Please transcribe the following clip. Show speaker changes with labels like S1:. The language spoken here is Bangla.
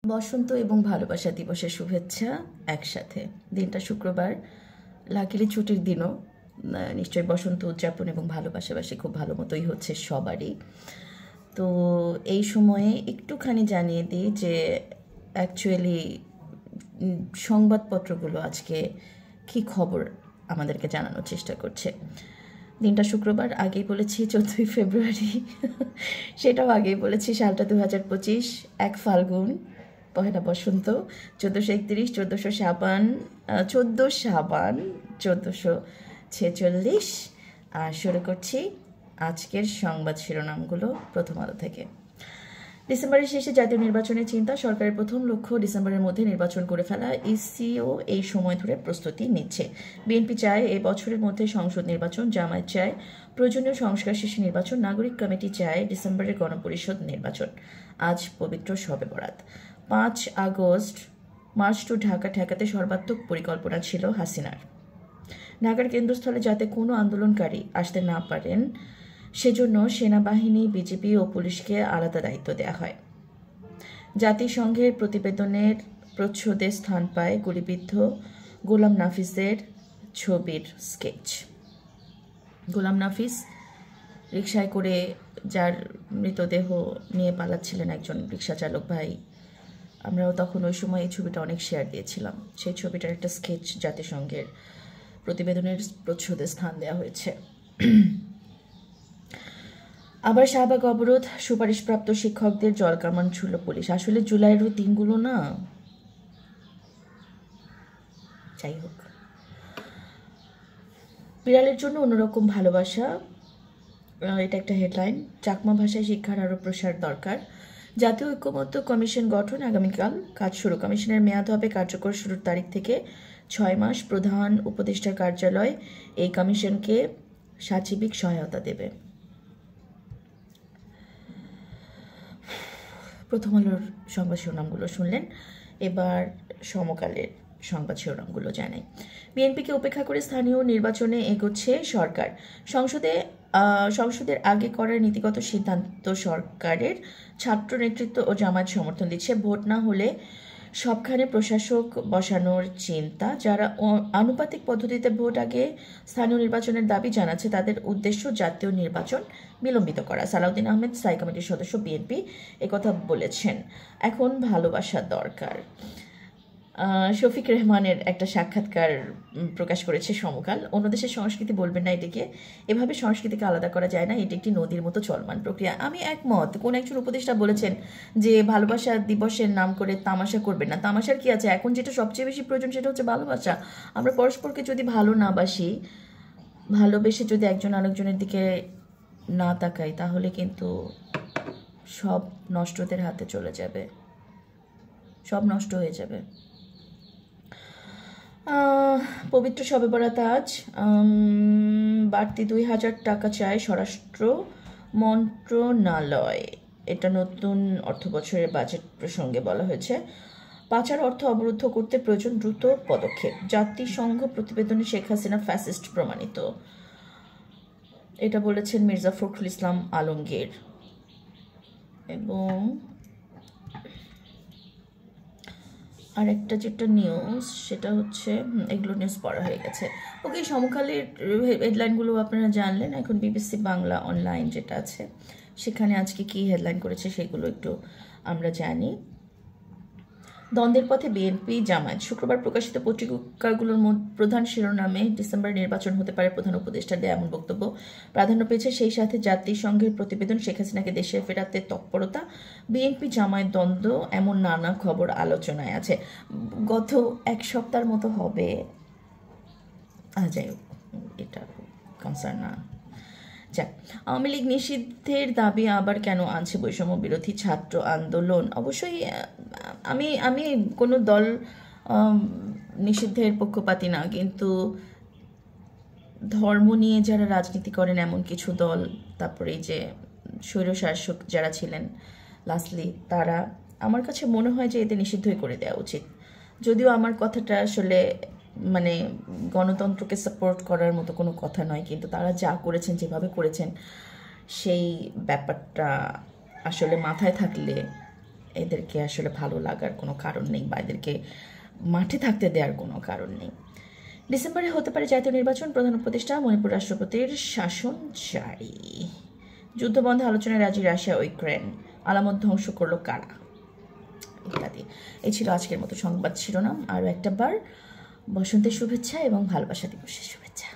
S1: বসন্ত এবং ভালোবাসা দিবসের শুভেচ্ছা একসাথে। দিনটা শুক্রবার, লাকিলি ছুটির দিনও। নিশ্চয়ই বসন্ত উদযাপন এবং ভালোবাসাবাসী খুব ভালো মতোই হচ্ছে সবারই। তো এই সময়ে একটুখানি জানিয়ে দিই যে অ্যাকচুয়ালি সংবাদপত্রগুলো আজকে কী খবর আমাদেরকে জানানোর চেষ্টা করছে। দিনটা শুক্রবার, আগেই বলেছি 14ই ফেব্রুয়ারি, সেটাও আগেই বলেছি, সালটা 2025, 1 ফাল্গুন, পহেলা বসন্ত, 1431, 1400 সাবান, 14 সাবান 1446। আর শুরু করছি আজকের সংবাদ শিরোনামগুলো প্রথম আলো থেকে। ডিসেম্বরের শেষে জাতীয় নির্বাচনের চিন্তা, সরকারের প্রথম লক্ষ্য ডিসেম্বরের মধ্যে নির্বাচন করে ফেলা। ইসিও এই সময় ধরে প্রস্তুতি নিচ্ছে। বিএনপি চায় এই বছরের মধ্যে সংসদ নির্বাচন, জামায়াত চায় প্রয়োজনীয় সংস্কার শেষে নির্বাচন, নাগরিক কমিটি চায় ডিসেম্বরের গণপরিষদ নির্বাচন। আজ পবিত্র শবে বরাত। 5 আগস্ট মার্চ টু ঢাকা ঠেকাতে সর্বাত্মক পরিকল্পনা ছিল হাসিনার। ঢাকার কেন্দ্রস্থলে যাতে কোনো আন্দোলনকারী আসতে না পারেন সেজন্য সেনাবাহিনী, বিজিবি ও পুলিশকে আলাদা দায়িত্ব দেওয়া হয়। জাতিসংঘের প্রতিবেদনের প্রচ্ছদে স্থান পায় গুলিবিদ্ধ গোলাম নাফিসের ছবির স্কেচ। গোলাম নাফিস রিকশায় করে যার মৃতদেহ নিয়ে পালাচ্ছিলেন একজন রিকশা চালক ভাই। আমরাও তখন ওই সময় এই ছবিটা অনেক শেয়ার দিয়েছিলাম। সেই ছবিটার একটা স্কেচ জাতিসংঘের প্রতিবেদনের প্রচ্ছদে স্থান দেওয়া হয়েছে। আবার শাহবাগ অবরোধ, সুপারিশপ্রাপ্ত শিক্ষকদের জলকামান ছুড়ল পুলিশ। আসলে জুলাইয়ের ওই দিনগুলো না, যাই হোক। বিড়ালের জন্য অন্যরকম ভালোবাসা, এটা একটা হেডলাইন। চাকমা ভাষায় শিক্ষার আরও প্রসার দরকার। জাতীয় ঐক্যমত্য কমিশন গঠন, আগামীকাল কাজ শুরু। কমিশনের মেয়াদ হবে কার্যকর শুরুর তারিখ থেকে 6 মাস। প্রধান উপদেষ্টার কার্যালয় এই কমিশনকে সাচিবিক সহায়তা দেবে। প্রথম আলোর সংবাদ শিরোনামগুলো শুনলেন, এবার সমকালের সংবাদ শিরোনামগুলো জানাই। বিএনপিকে উপেক্ষা করে স্থানীয় নির্বাচনে এগোচ্ছে সরকার। সংসদের আগে করার নীতিগত সিদ্ধান্ত সরকারের। ছাত্র নেতৃত্ব ও জামায়াত সমর্থন দিচ্ছে। ভোট না হলে সবখানে প্রশাসক বসানোর চিন্তা। যারা আনুপাতিক পদ্ধতিতে ভোট আগে স্থানীয় নির্বাচনের দাবি জানাচ্ছে তাদের উদ্দেশ্য জাতীয় নির্বাচন বিলম্বিত করা। সালাউদ্দিন আহমেদ, স্থায়ী কমিটির সদস্য, বিএনপি, একথা বলেছেন। এখন ভালোবাসা দরকার। শফিক রেহমানের একটা সাক্ষাৎকার প্রকাশ করেছে সমকাল। অন্য দেশের সংস্কৃতি বলবেন না এটিকে, এভাবে সংস্কৃতিকে আলাদা করা যায় না, এটি একটি নদীর মতো চলমান প্রক্রিয়া। আমি একমত। কোন একজন উপদেষ্টা বলেছেন যে ভালোবাসা দিবসের নাম করে তামাশা করবেন না। তামাশার কি আছে? এখন যেটা সবচেয়ে বেশি প্রয়োজন সেটা হচ্ছে ভালোবাসা। আমরা পরস্পরকে যদি ভালো না বাসি, ভালোবেসে যদি একজন আরেকজনের দিকে না তাকাই, তাহলে কিন্তু সব নষ্টদের হাতে চলে যাবে, সব নষ্ট হয়ে যাবে। পবিত্র শবে বরাত আজ। বাড়তি 2000 টাকা চায় স্বরাষ্ট্র মন্ত্রণালয়। এটা নতুন অর্থ বছরের বাজেট প্রসঙ্গে বলা হয়েছে। পাচার অর্থ অবরুদ্ধ করতে প্রয়োজন দ্রুত পদক্ষেপ। জাতিসংঘ প্রতিবেদনে শেখ হাসিনা ফ্যাসিস্ট প্রমাণিত, এটা বলেছেন মির্জা ফখরুল ইসলাম আলমগীর। এবং আর একটা যেটা নিউজ, সেটা হচ্ছে এগুলো নিউজ পড়া হয়ে গেছে। ওকে, সমকালের হেডলাইনগুলো আপনারা জানলেন। এখন বিবিসি বাংলা অনলাইন যেটা আছে, সেখানে আজকে কি হেডলাইন করেছে সেগুলো একটু আমরা জানি। দ্বন্দ্বের পথে বিএনপি জামায়াত। শুক্রবার প্রকাশিত পত্রিকাগুলোর প্রধান শিরোনামে ডিসেম্বরে নির্বাচন হতে পারে প্রধান উপদেষ্টার দেয়া এমন বক্তব্য প্রাধান্য পেয়েছে। সেই সাথে জাতিসংঘের প্রতিবেদন, শেখ হাসিনাকে দেশে ফেরাতে তৎপরতা, বিএনপি জামায়াত দ্বন্দ্ব, এমন নানা খবর আলোচনায় আছে। গত 1 সপ্তাহের মতো হবে, যাই হোক, এটা কনসার্ন না। যাক, আওয়ামী লীগ নিষিদ্ধের দাবি আবার কেন আনছে বৈষম্য বিরোধী ছাত্র আন্দোলন? অবশ্যই আমি কোনো দল নিষিদ্ধের পক্ষপাতী না, কিন্তু ধর্ম নিয়ে যারা রাজনীতি করেন এমন কিছু দল, তারপরে এই যে স্বৈরশাসক যারা ছিলেন লাস্টলি, তারা, আমার কাছে মনে হয় যে এতে নিষিদ্ধই করে দেওয়া উচিত। যদিও আমার কথাটা আসলে মানে গণতন্ত্রকে সাপোর্ট করার মতো কোনো কথা নয়, কিন্তু তারা যা করেছেন, যেভাবে করেছেন, সেই ব্যাপারটা আসলে মাথায় থাকলে এদেরকে আসলে ভালো লাগার কোনো কারণ নেই বা এদেরকে মাঠে থাকতে দেওয়ার কোনো কারণ নেই। ডিসেম্বরে হতে পারে জাতীয় নির্বাচন, প্রধান উপদেষ্টা মণিপুর রাষ্ট্রপতির শাসন জারি। যুদ্ধবন্ধে আলোচনায় রাজি রাশিয়া ও ইউক্রেন, আলামত ধ্বংস করলো কারা, ইত্যাদি। এই ছিল আজকের মতো সংবাদ শিরোনাম। আরও একটা বার বসন্তের শুভেচ্ছা এবং ভালোবাসা দিবসের শুভেচ্ছা।